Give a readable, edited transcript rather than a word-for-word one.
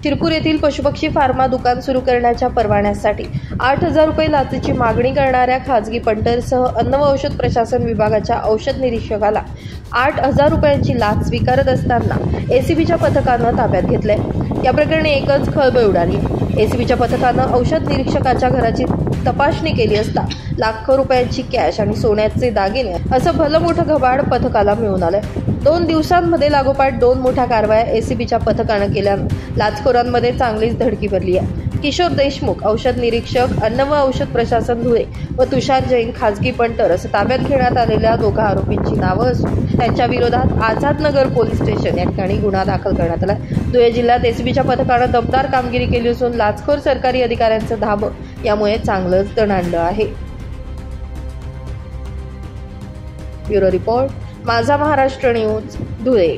शिरपूर येथील पशुपक्षी फार्मा दुकान सुरू करण्याच्या परवान्यासाठी 8,000 रुपये लाचेची मागणी करणाऱ्या खाजगी पंटरसह अन्न व औषध प्रशासन विभागाच्या औषध निरीक्षकाला 8,000 रुपयांची लाच स्वीकारत असताना एसीबीच्या पथकानं ताब्यात घेतले। या प्रकरणी एकच खळबळ उडाली। एसीबीच्या पथकानं औषध निरीक्षकाच्या घराची तपासणी केली असता लाखो रुपयांची कॅश आणि सोन्याचे दागिने असं भलं मोठं घबाड पथकाला मिळून आलं। 2 दिवसांमध्ये लागोपाठ 2 मोठ्या कारवाया एसीबीच्या पथकानं केल्यानं लाचखोरांमध्ये चांगलीच धडकी भरली आहे। किशोर देशमुख औषध निरीक्षक अन्न व औषध प्रशासन धुळे व तुषार जैन खाजगी पंटर असं ताब्यात घेण्यात आलेल्या दोघा आरोपींची नावं असून त्यांच्या विरोधात आझादनगर पोलीस स्टेशन या ठिकाणी गुन्हा दाखल करण्यात आला। धुळे जिल्ह्यात एसीबीच्या पथकानं दमदार कामगिरी केली असून लाचखोर सरकारी अधिकाऱ्यांचं धाबं यामुळे चांगलंच दणाणलं आहे। ब्युरो रिपोर्ट, माझा महाराष्ट्र न्यूज, धुळे।